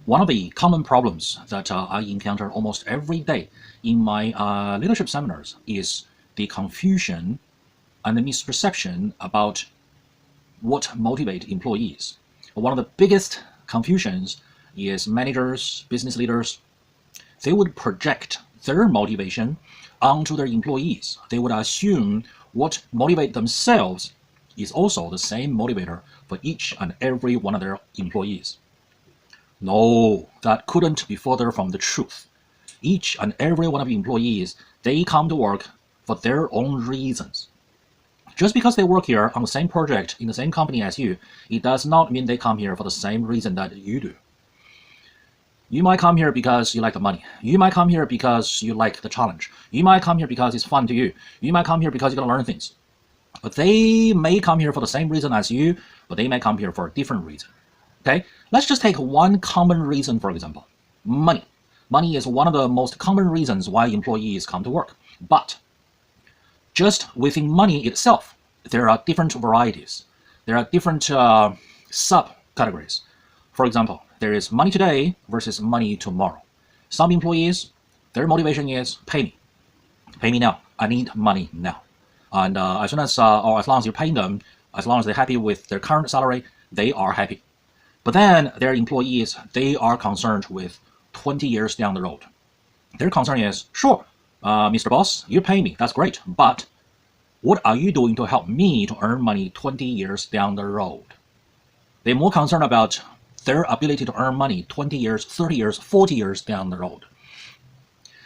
One of the common problems that I encounter almost every day in my leadership seminars is the confusion and the misperception about what motivates employees. One of the biggest confusions is managers, business leaders, they would project their motivation onto their employees. They would assume what motivates themselves is also the same motivator for each and every one of their employees. No, that couldn't be further from the truth. Each and every one of the employees, they come to work for their own reasons. Just because they work here on the same project in the same company as you, it does not mean they come here for the same reason that you do. You might come here because you like the money. You might come here because you like the challenge. You might come here because it's fun to you. You might come here because you're going to learn things. But they may come here for the same reason as you, but they may come here for a different reason. Okay, let's just take one common reason, for example, money. Money is one of the most common reasons why employees come to work. But just within money itself, there are different varieties. There are different subcategories. For example, there is money today versus money tomorrow. Some employees, their motivation is pay me. Pay me now. I need money now. And as soon as, or as long as you're paying them, as long as they're happy with their current salary, they are happy. But then their employees, they are concerned with 20 years down the road. Their concern is, sure, Mr. Boss, you pay me, that's great, but what are you doing to help me to earn money 20 years down the road? They're more concerned about their ability to earn money 20 years, 30 years, 40 years down the road.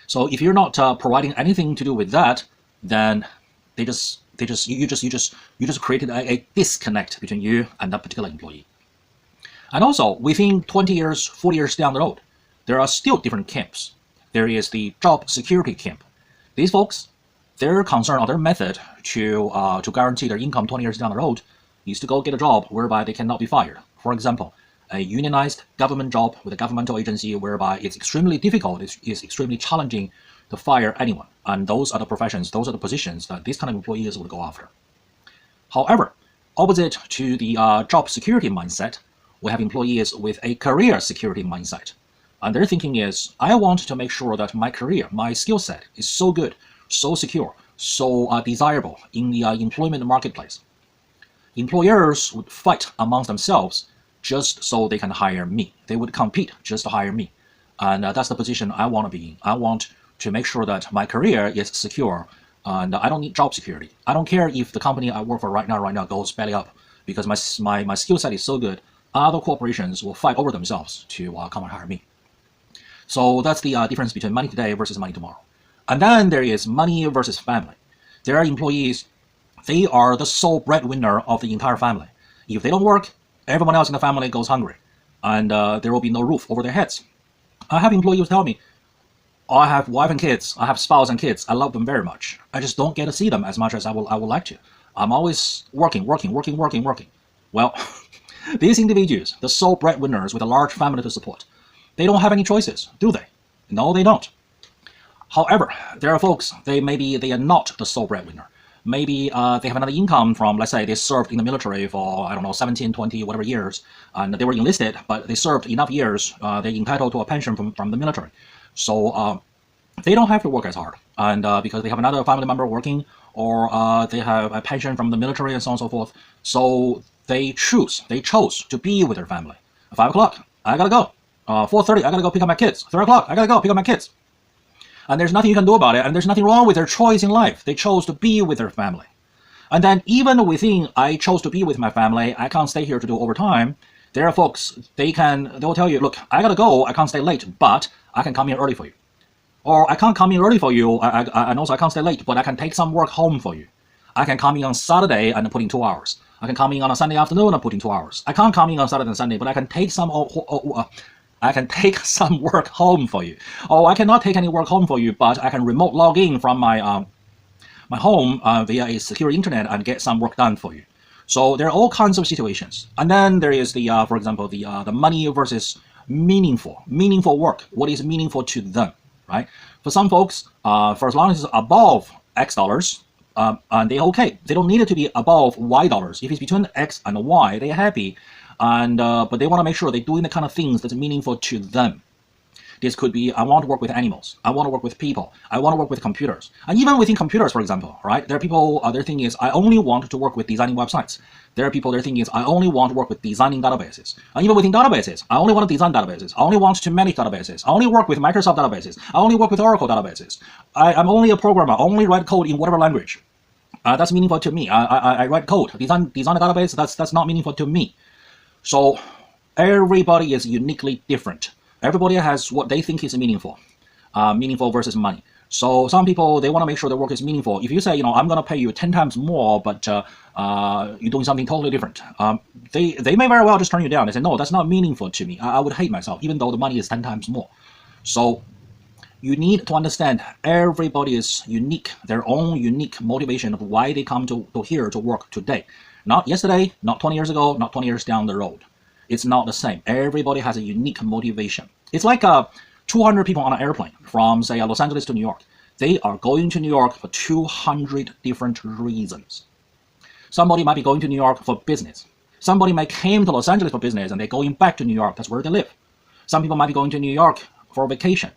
So if you're not providing anything to do with that, then you just created a disconnect between you and that particular employee. And also, within 20 years, 40 years down the road, there are still different camps. There is the job security camp. These folks, their concern or their method to guarantee their income 20 years down the road is to go get a job whereby they cannot be fired. For example, a unionized government job with a governmental agency whereby it's extremely difficult, it's extremely challenging to fire anyone. And those are the professions, those are the positions that these kind of employees would go after. However, opposite to the job security mindset, we have employees with a career security mindset. And their thinking is, I want to make sure that my career, my skill set is so good, so secure, so desirable in the employment marketplace. Employers would fight amongst themselves just so they can hire me. They would compete just to hire me. And that's the position I want to be in. I want to make sure that my career is secure, and I don't need job security. I don't care if the company I work for right now goes belly up, because my skill set is so good, other corporations will fight over themselves to come and hire me. So that's the difference between money today versus money tomorrow. And then there is money versus family. There are employees, they are the sole breadwinner of the entire family. If they don't work, everyone else in the family goes hungry, and there will be no roof over their heads. I have employees tell me, I have wife and kids, I have spouse and kids, I love them very much. I just don't get to see them as much as I would like to. I'm always working. Well, these individuals, the sole breadwinners with a large family to support, they don't have any choices, do they? No, they don't. However, there are folks, they are not the sole breadwinner. Maybe they have another income from, let's say they served in the military for, I don't know, 17, 20, whatever years, and they were enlisted, but they served enough years, they're entitled to a pension from the military. So they don't have to work as hard, and because they have another family member working, or they have a pension from the military and so on and so forth, so they chose to be with their family. 5 o'clock, I gotta go. 4:30, I gotta go pick up my kids. 3 o'clock, I gotta go pick up my kids. And there's nothing you can do about it, and there's nothing wrong with their choice in life. They chose to be with their family. And then even within, I chose to be with my family, I can't stay here to do overtime. There are folks, they'll tell you, look, I gotta go, I can't stay late, but I can come in early for you. Or I can't come in early for you, and also I can't stay late, but I can take some work home for you. I can come in on Saturday and put in 2 hours. I can come in on a Sunday afternoon and put in 2 hours. I can't come in on Saturday and Sunday, but I can take some work home for you. Oh, I cannot take any work home for you, but I can remote log in from my my home via a secure internet and get some work done for you. So there are all kinds of situations. And then there is the, for example, the money versus meaningful work. What is meaningful to them, right? For some folks, for as long as it's above X dollars, and they're okay. They don't need it to be above Y dollars. If it's between X and Y, they're happy. and but they want to make sure they're doing the kind of things that's meaningful to them. This could be, I want to work with animals. I want to work with people. I want to work with computers. And even within computers, for example, right? There are people, their thing is, I only want to work with designing websites. There are people, their thing is, I only want to work with designing databases. And even within databases, I only want to design databases. I only want to manage databases. I only work with Microsoft databases. I only work with Oracle databases. I'm only a programmer. I only write code in whatever language. That's meaningful to me. I write code. Design a database, that's not meaningful to me. So everybody is uniquely different. Everybody has what they think is meaningful, meaningful versus money. So some people, they want to make sure their work is meaningful. If you say, I'm going to pay you 10 times more, but you're doing something totally different, they may very well just turn you down. They say, no, that's not meaningful to me. I would hate myself, even though the money is 10 times more. So you need to understand everybody is unique, their own unique motivation of why they come to here to work today. Not yesterday, not 20 years ago, not 20 years down the road. It's not the same. Everybody has a unique motivation. It's like 200 people on an airplane from, say, Los Angeles to New York. They are going to New York for 200 different reasons. Somebody might be going to New York for business. Somebody might came to Los Angeles for business and they're going back to New York. That's where they live. Some people might be going to New York for vacation.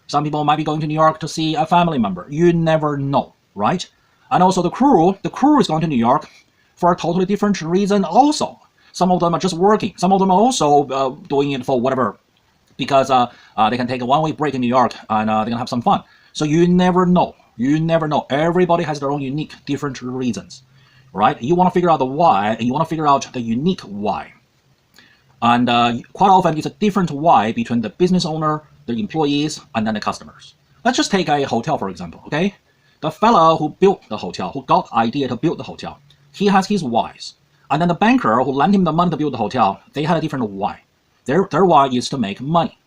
Some people might be going to New York to see a family member. You never know, right? And also the crew is going to New York for a totally different reason also. Some of them are just working. Some of them are also doing it for whatever, because they can take a one-week break in New York and they're gonna have some fun. So you never know. You never know. Everybody has their own unique, different reasons, right? You want to figure out the why, and you want to figure out the unique why. And quite often, it's a different why between the business owner, the employees, and then the customers. Let's just take a hotel, for example, okay? The fellow who built the hotel, who got the idea to build the hotel, he has his whys. And then the banker who lent him the money to build the hotel, they had a different why. Their why is to make money.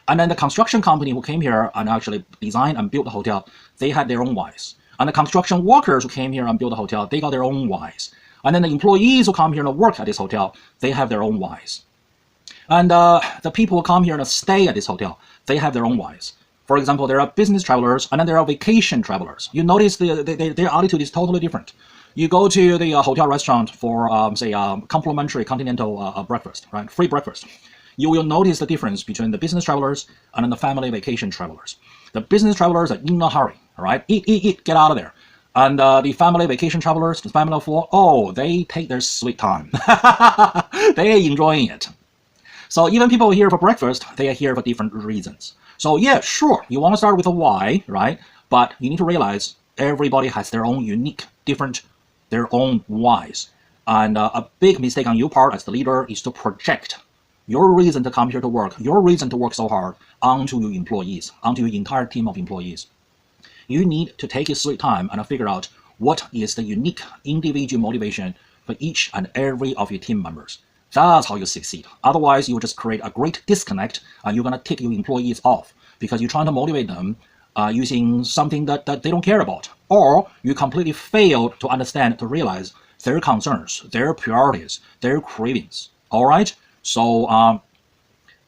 And then the construction company who came here and actually designed and built the hotel, they had their own whys. And the construction workers who came here and built the hotel, they got their own whys. And then the employees who come here and work at this hotel, they have their own whys. And the people who come here and stay at this hotel, they have their own whys. For example, there are business travelers and then there are vacation travelers. You notice their attitude is totally different. You go to the hotel restaurant for, say, complimentary continental breakfast, right? Free breakfast. You will notice the difference between the business travelers and then the family vacation travelers. The business travelers are in a hurry, all right? Eat, get out of there. And the family vacation travelers, the family of four, oh, they take their sweet time. They are enjoying it. So even people here for breakfast, they are here for different reasons. So yeah, sure, you want to start with a why, right? But you need to realize everybody has their own unique, different, their own whys. And a big mistake on your part as the leader is to project your reason to come here to work, your reason to work so hard onto your employees, onto your entire team of employees. You need to take your sweet time and figure out what is the unique individual motivation for each and every of your team members. That's how you succeed. Otherwise, you will just create a great disconnect and you're going to tick your employees off because you're trying to motivate them using something that they don't care about. Or you completely fail to understand, to realize their concerns, their priorities, their cravings. All right? So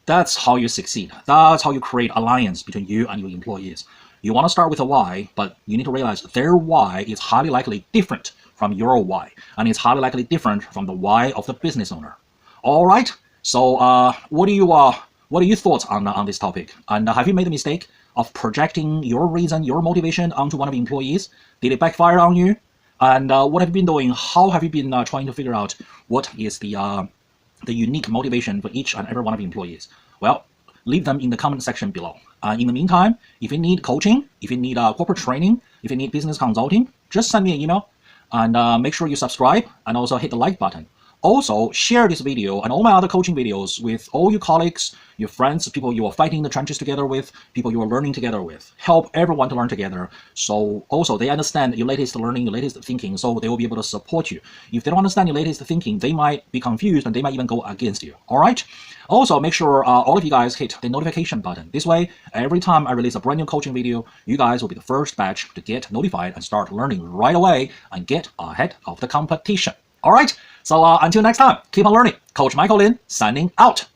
that's how you succeed. That's how you create alliance between you and your employees. You want to start with a why, but you need to realize their why is highly likely different from your why, and it's highly likely different from the why of the business owner. All right. So what are your thoughts on this topic? And have you made the mistake of projecting your reason, your motivation onto one of the employees? Did it backfire on you? And what have you been doing? How have you been trying to figure out what is the unique motivation for each and every one of the employees? Well, leave them in the comment section below. In the meantime, if you need coaching, if you need corporate training, if you need business consulting, just send me an email and make sure you subscribe and also hit the like button. Also, share this video and all my other coaching videos with all your colleagues, your friends, people you are fighting the trenches together with, people you are learning together with. Help everyone to learn together. So also they understand your latest learning, your latest thinking, so they will be able to support you. If they don't understand your latest thinking, they might be confused and they might even go against you. All right? Also, make sure all of you guys hit the notification button. This way, every time I release a brand new coaching video, you guys will be the first batch to get notified and start learning right away and get ahead of the competition. All right? So until next time, keep on learning. Coach Michael Lin signing out.